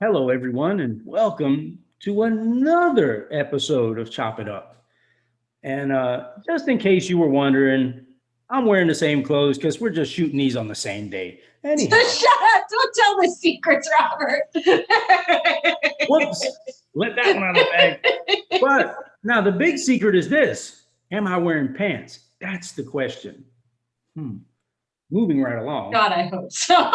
Hello, everyone, and welcome to another episode of Chop It Up. And just in case you were wondering, I'm wearing the same clothes because we're just shooting these on the same day. Anyhow, Shut up. Don't tell the secrets, Robert. whoops, let that one out of the bag. But now the big secret is this: am I wearing pants? That's the question. Moving right along. God, I hope so.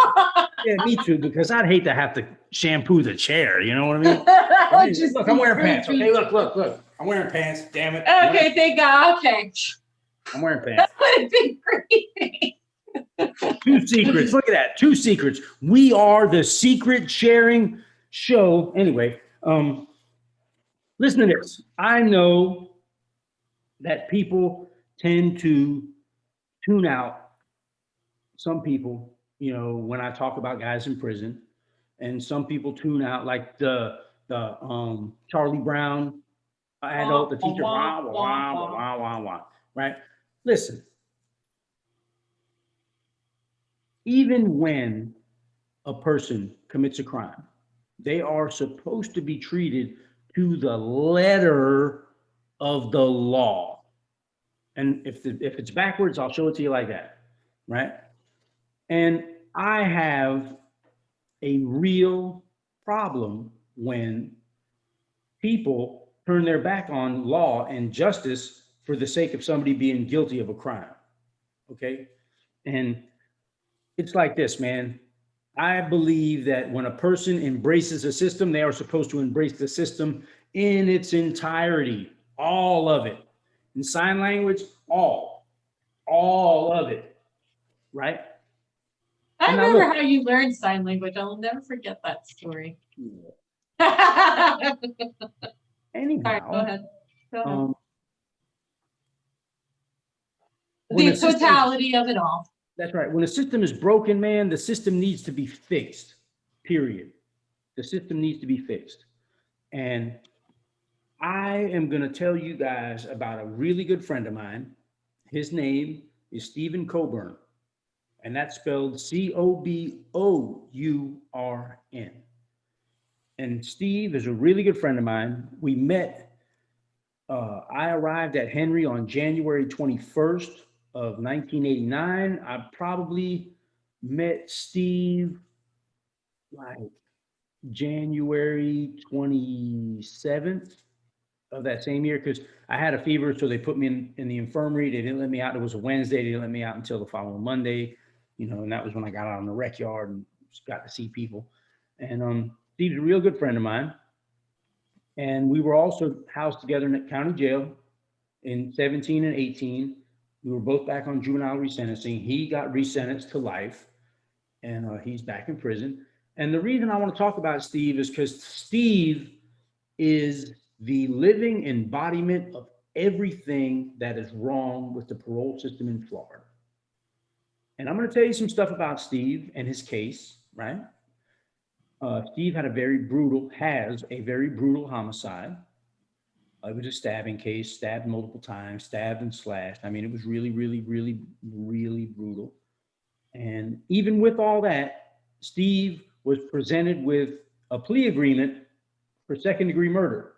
Yeah, me too, because I'd hate to have to shampoo the chair. You know what I mean? Look, I'm wearing pants. Okay, look. I'm wearing pants. Damn it. Okay, thank God. Okay. I'm wearing pants. That would be creepy. Two secrets. Look at that. Two secrets. We are the secret sharing show. Anyway, listen to this. I know that people tend to tune out some people, when I talk about guys in prison, and some people tune out like the Charlie Brown adult, the teacher, wah, wah, wah, wah, wah, wah, wah, right? Listen, even when a person commits a crime, they are supposed to be treated to the letter of the law. And if it's backwards, I'll show it to you like that, right? And I have a real problem when people turn their back on law and justice for the sake of somebody being guilty of a crime. Okay. And it's like this, man. I believe that when a person embraces a system, they are supposed to embrace the system in its entirety, all of it. In sign language, all of it, right? I remember how you learned sign language. I'll never forget that story. Anyhow, right, go ahead. The totality of it all. That's right. When a system is broken, man, the system needs to be fixed, period. The system needs to be fixed. And I am going to tell you guys about a really good friend of mine. His name is Stephen Cobourn, and that's spelled C-O-B-O-U-R-N. And Steve is a really good friend of mine. We met, I arrived at Henry on January 21st of 1989. I probably met Steve like January 27th of that same year, because I had a fever, so they put me in the infirmary. They didn't let me out. It was a Wednesday. They didn't let me out until the following Monday, and that was when I got out on the rec yard and got to see people. And Steve's a real good friend of mine. And we were also housed together in the county jail in 17 and 18. We were both back on juvenile resentencing. He got resentenced to life, and he's back in prison. And the reason I want to talk about Steve is because Steve is the living embodiment of everything that is wrong with the parole system in Florida. And I'm going to tell you some stuff about Steve and his case, right? Steve has a very brutal homicide. It was a stabbing case, stabbed multiple times, stabbed and slashed. I mean, it was really, really, really, really brutal. And even with all that, Steve was presented with a plea agreement for second-degree murder.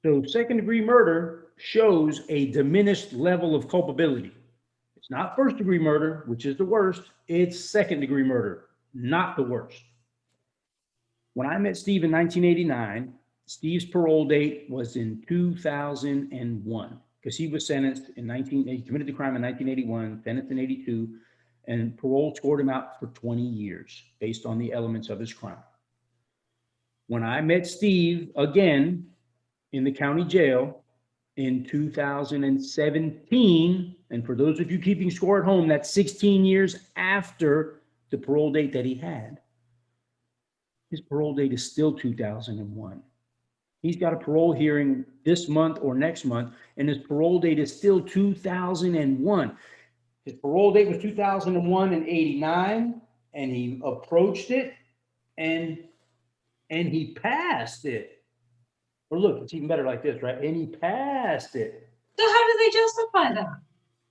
So second-degree murder shows a diminished level of culpability. It's not first-degree murder, which is the worst. It's second-degree murder, not the worst. When I met Steve in 1989, Steve's parole date was in 2001, because he was sentenced he committed the crime in 1981, sentenced in 82, and parole scored him out for 20 years based on the elements of his crime. When I met Steve again in the county jail in 2017, and for those of you keeping score at home, that's 16 years after the parole date that he had. His parole date is still 2001. He's got a parole hearing this month or next month, and his parole date is still 2001. His parole date was 2001 and 89, and he approached it, and he passed it. Or look, it's even better like this, right? And he passed it. So how do they justify that?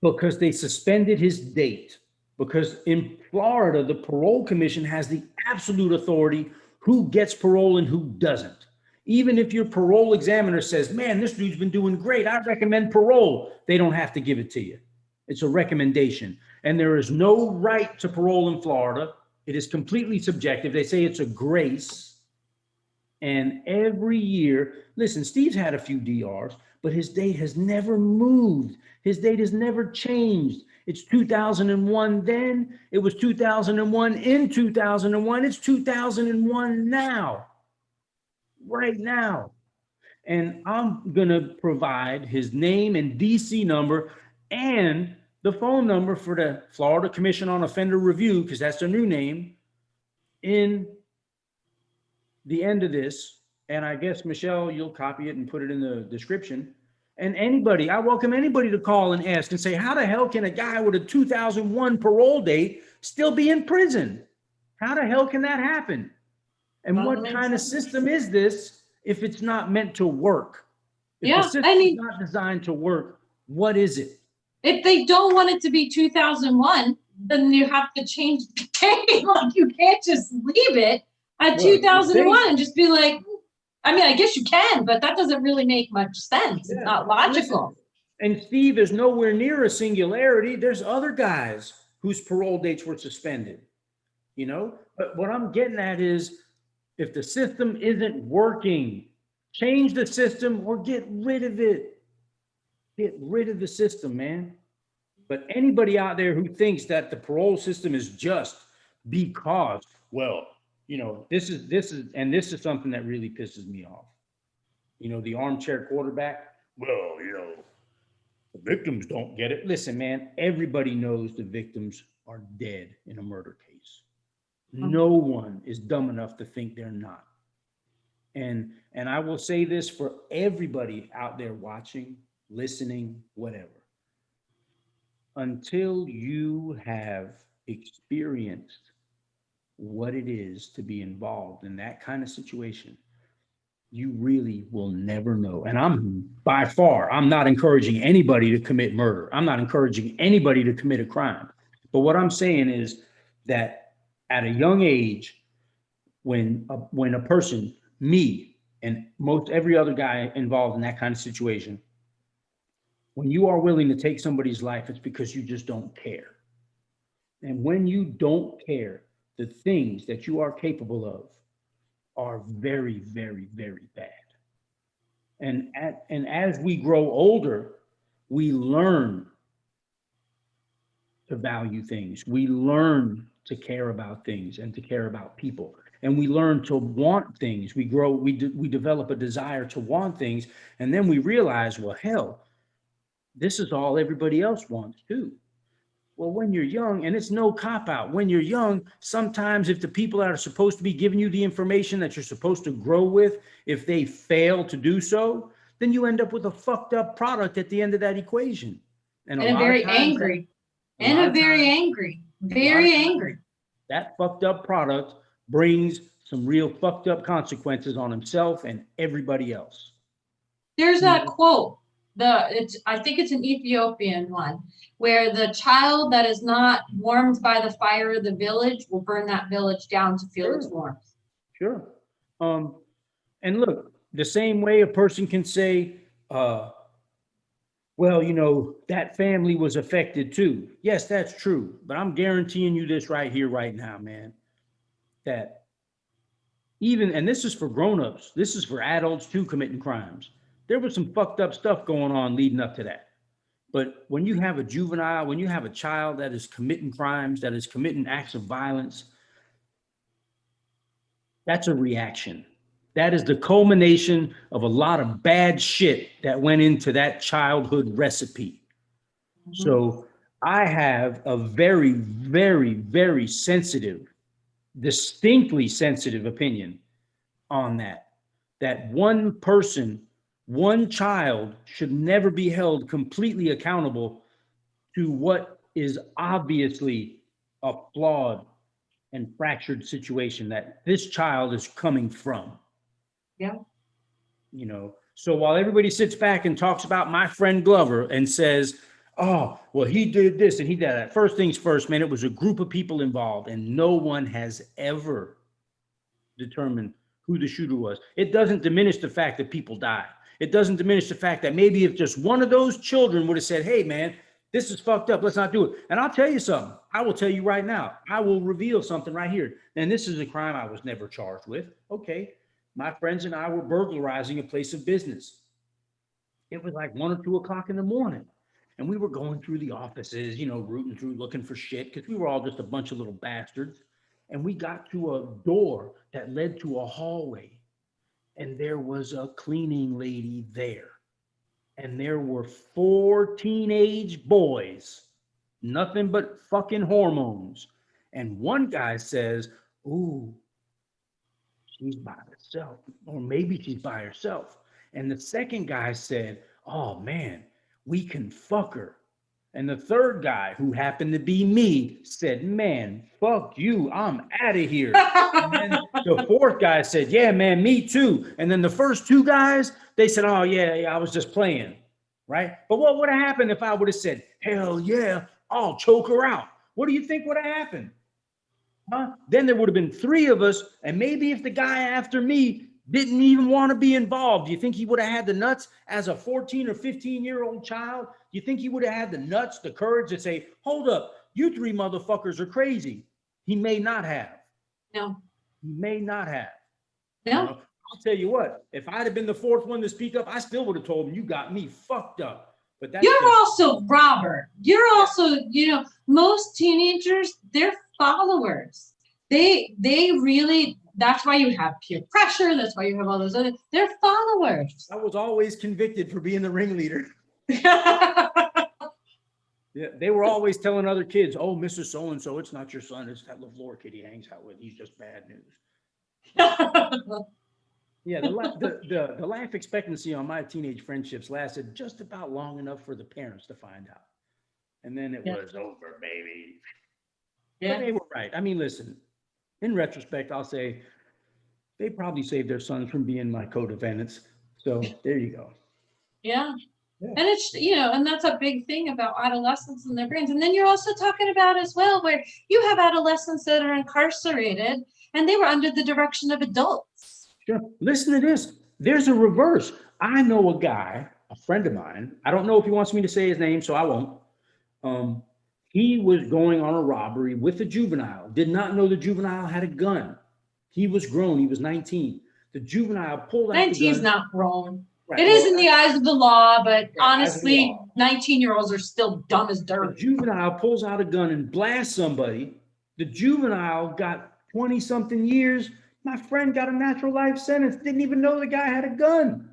Because they suspended his date. Because in Florida, the Parole Commission has the absolute authority who gets parole and who doesn't. Even if your parole examiner says, man, this dude's been doing great, I recommend parole, they don't have to give it to you. It's a recommendation. And there is no right to parole in Florida. It is completely subjective. They say it's a grace. And every year, listen, Steve's had a few DRs, but his date has never moved. His date has never changed. It's 2001 then, it was 2001 in 2001, it's 2001 now, right now. And I'm gonna provide his name and DC number and the phone number for the Florida Commission on Offender Review, because that's their new name, in the end of this. And I guess, Michelle, you'll copy it and put it in the description. And anybody, I welcome anybody to call and ask and say, how the hell can a guy with a 2001 parole date still be in prison? How the hell can that happen? And what kind of system is this if it's not meant to work? If the system is not designed to work, what is it? If they don't want it to be 2001, then you have to change the date. Like, you can't just leave it at 2001 and just be like, I mean, I guess you can, but that doesn't really make much sense. It's not logical. Listen, and Steve is nowhere near a singularity. There's other guys whose parole dates were suspended, you know? But what I'm getting at is, if the system isn't working, change the system or get rid of it. Get rid of the system, man. But anybody out there who thinks that the parole system is just because, well, you know, this is something that really pisses me off. You know, the armchair quarterback, well, you know, the victims don't get it. Listen, man, everybody knows the victims are dead in a murder case. No one is dumb enough to think they're not. And I will say this for everybody out there watching, listening, whatever. Until you have experienced what it is to be involved in that kind of situation, you really will never know. And I'm not encouraging anybody to commit murder. I'm not encouraging anybody to commit a crime. But what I'm saying is that at a young age, when a person, me, and most every other guy involved in that kind of situation, when you are willing to take somebody's life, it's because you just don't care. And when you don't care, the things that you are capable of are very, very, very bad. And as we grow older, we learn to value things. We learn to care about things and to care about people. And we learn to want things. We grow, we develop a desire to want things. And then we realize, well, hell, this is all everybody else wants too. Well, when you're young, and it's no cop-out, when you're young, sometimes if the people that are supposed to be giving you the information that you're supposed to grow with, if they fail to do so, then you end up with a fucked up product at the end of that equation. And very angry. And very angry. Very angry. That fucked up product brings some real fucked up consequences on himself and everybody else. There's that quote. I think it's an Ethiopian one, where the child that is not warmed by the fire of the village will burn that village down to feel its warmth. Sure. And look, the same way a person can say, well, you know, that family was affected too. Yes, that's true. But I'm guaranteeing you this right here, right now, man, that even, and this is for grownups, this is for adults too committing crimes. There was some fucked up stuff going on leading up to that. But when you have a juvenile, when you have a child that is committing crimes, that is committing acts of violence, that's a reaction. That is the culmination of a lot of bad shit that went into that childhood recipe. Mm-hmm. So I have a very, very, very sensitive, distinctly sensitive opinion on that. That one person, one child should never be held completely accountable to what is obviously a flawed and fractured situation that this child is coming from. Yeah. You know, so while everybody sits back and talks about my friend Glover and says, oh, well, he did this and he did that. First things first, man, it was a group of people involved and no one has ever determine who the shooter was. It doesn't diminish the fact that people died. It doesn't diminish the fact that maybe if just one of those children would have said, hey, man, this is fucked up, let's not do it. And I'll tell you something. I will tell you right now. I will reveal something right here. And this is a crime I was never charged with. Okay. My friends and I were burglarizing a place of business. It was like 1 or 2 o'clock in the morning. And we were going through the offices, you know, rooting through, looking for shit, because we were all just a bunch of little bastards. And we got to a door that led to a hallway. And there was a cleaning lady there. And there were 4 teenage boys, nothing but fucking hormones. And one guy says, ooh, she's by herself, or maybe she's by herself. And the second guy said, oh man, we can fuck her. And the third guy, who happened to be me, said, man, fuck you, I'm out of here. And then the fourth guy said, yeah, man, me too. And then the first 2 guys, they said, oh yeah, I was just playing, right? But what would have happened if I would have said, hell yeah, I'll choke her out? What do you think would have happened? Huh? Then there would have been 3 of us, and maybe if the guy after me didn't even want to be involved, do you think he would have had the nuts as a 14 or 15-year-old child? Do you think he would have had the nuts, the courage to say, hold up, you 3 motherfuckers are crazy? He may not have. No. He may not have. No. You know, I'll tell you what, if I'd have been the 4th one to speak up, I still would have told him, you got me fucked up. But that's You're also Robert. You're also, you know, most teenagers, they're followers. They really, that's why you have peer pressure. That's why you have all those other, they're followers. I was always convicted for being the ringleader. Yeah, they were always telling other kids, oh, Mr. So-and-so, it's not your son, it's that LaFleur kid he hangs out with. He's just bad news. Yeah, the life expectancy on my teenage friendships lasted just about long enough for the parents to find out. And then it was over, baby. Yeah. But they were right. I mean, listen, in retrospect, I'll say they probably saved their sons from being my co-defendants. So there you go. Yeah. And it's, you know, and that's a big thing about adolescents and their brains. And then you're also talking about as well, where you have adolescents that are incarcerated and they were under the direction of adults. Sure. Listen to this. There's a reverse. I know a guy, a friend of mine. I don't know if he wants me to say his name, so I won't. He was going on a robbery with a juvenile, did not know the juvenile had a gun. He was grown. He was 19. The juvenile pulled out the gun. 19's not grown. Right. It is in the eyes of the law, but honestly, 19-year-olds are still dumb as dirt. The juvenile pulls out a gun and blasts somebody. The juvenile got 20-something years. My friend got a natural life sentence. Didn't even know the guy had a gun.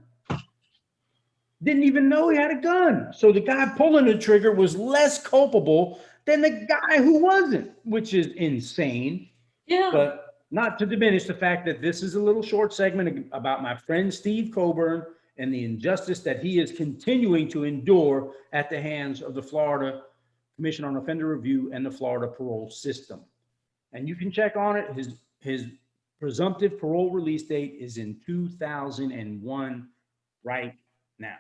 Didn't even know he had a gun. So the guy pulling the trigger was less culpable than the guy who wasn't, which is insane. Yeah. But not to diminish the fact that this is a little short segment about my friend Steve Cobourn and the injustice that he is continuing to endure at the hands of the Florida Commission on Offender Review and the Florida parole system. And you can check on it. His presumptive parole release date is in 2001 right now.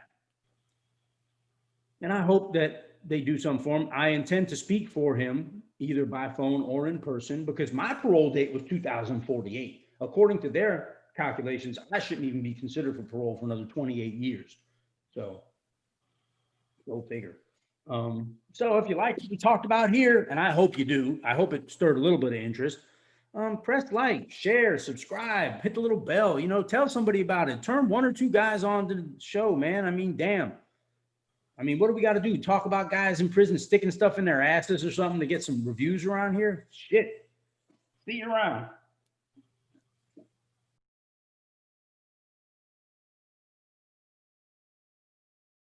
And I hope that they do some for him. I intend to speak for him either by phone or in person because my parole date was 2048. According to their calculations, I shouldn't even be considered for parole for another 28 years. So go figure. So if you like what we talked about here, and I hope you do, I hope it stirred a little bit of interest, press like, share, subscribe, hit the little bell, you know, tell somebody about it. Turn 1 or 2 guys on to the show, man. I mean, damn. I mean, what do we got to do? Talk about guys in prison sticking stuff in their asses or something to get some reviews around here? Shit. See you around.